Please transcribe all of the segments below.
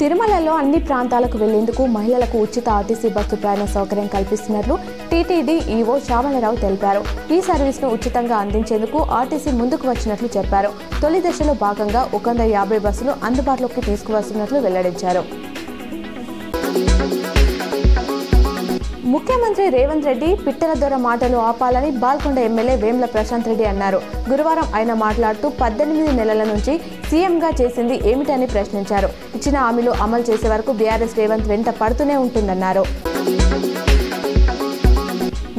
తిరుమలలో అన్ని ప్రాంతాలకు వెళ్లేందుకు మహిళలకు ఉచిత ఆర్టీసీ బస్సు ప్రయాణ సౌకర్యం కల్పిస్తున్నట్లు టీటీడీ ఈవో శ్యామలరావు తెలిపారు. ఈ సర్వీస్ను ఉచితంగా అందించేందుకు ఆర్టీసీ ముందుకు వచ్చినట్లు చెప్పారు. తొలి దశలో భాగంగా 150 బస్సులు అందుబాటులోకి తీసుకువస్తున్నట్లు వెల్లడించారు. ముఖ్యమంత్రి రేవంత్ రెడ్డి పిట్టల దొర మాటలు ఆపాలని బాల్కొండ ఎమ్మెల్యే వేముల ప్రశాంత్ రెడ్డి అన్నారు. గురువారం ఆయన మాట్లాడుతూ 18 నెలల నుంచి సీఎంగా చేసింది ఏమిటని ప్రశ్నించారు. ఇచ్చిన హామీలు అమలు చేసే వరకు బీఆర్ఎస్ రేవంత్ వెంట పడుతూనే ఉంటుందన్నారు.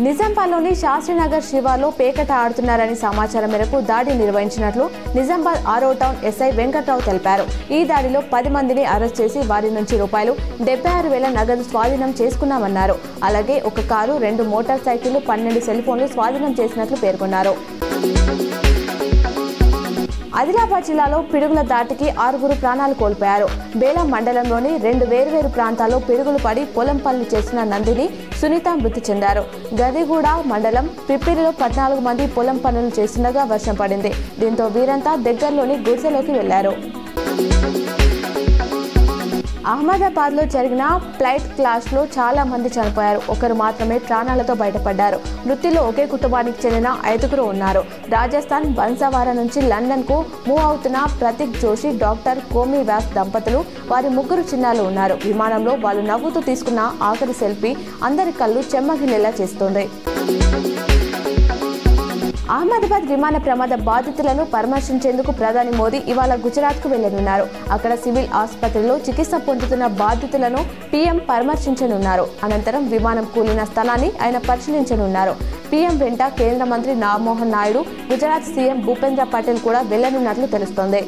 నిజామాబాద్లోని శాస్త్రీనగర్ శివార్లో పేకట ఆడుతున్నారని సమాచారం మేరకు దాడి నిర్వహించినట్లు నిజామాబాద్ 6వ టౌన్ ఎస్ఐ వెంకట్రావు తెలిపారు. ఈ దాడిలో 10 మందిని అరెస్ట్ చేసి వారి నుంచి ₹76,000 నగదు స్వాధీనం చేసుకున్నామన్నారు. అలాగే ఒక కారు, 2 మోటార్ సైకిళ్లు, 12 సెల్ ఫోన్లు స్వాధీనం చేసినట్లు పేర్కొన్నారు. ఆదిలాబాద్ జిల్లాలో పిడుగుల దాటికి 6 ప్రాణాలు కోల్పోయారు. బేలం మండలంలోని 2 వేర్వేరు ప్రాంతాల్లో పిడుగులు పడి పొలం పనులు చేసిన నందిని, సునీత మృతి చెందారు. గదిగూడ మండలం పిప్పిరిలో 14 మంది పొలం పనులు చేస్తుండగా వర్షం పడింది. దీంతో వీరంతా దగ్గరలోని గుడిసెలోకి వెళ్లారు. అహ్మదాబాద్లో జరిగిన ఫ్లైట్ క్లాష్లో చాలా మంది చనిపోయారు. ఒకరు మాత్రమే ప్రాణాలతో బయటపడ్డారు. మృతిలో ఒకే కుటుంబానికి చెందిన 5 ఉన్నారు. రాజస్థాన్ బన్సవార నుంచి లండన్కు మూవ్ అవుతున్న ప్రతీక్ జోషి, డాక్టర్ కోమి వ్యాస్ దంపతులు, వారి 3 చిన్నారులు ఉన్నారు. విమానంలో వాళ్ళు నవ్వుతూ తీసుకున్న ఆఖరి సెల్ఫీ అందరి కళ్ళు చెమ్మగిలేలా చేస్తోంది. అహ్మదాబాద్ విమాన ప్రమాద బాధితులను పరామర్శించేందుకు ప్రధాని మోదీ ఇవాళ గుజరాత్కు వెళ్లనున్నారు. అక్కడ సివిల్ ఆసుపత్రిలో చికిత్స పొందుతున్న బాధితులను పీఎం పరామర్శించనున్నారు. అనంతరం విమానం కూలిన స్థలాన్ని ఆయన పరిశీలించనున్నారు. పీఎం వెంట కేంద్ర మంత్రి రామ్మోహన్ నాయుడు, గుజరాత్ సీఎం భూపేంద్ర పటేల్ కూడా వెళ్లనున్నట్లు తెలుస్తోంది.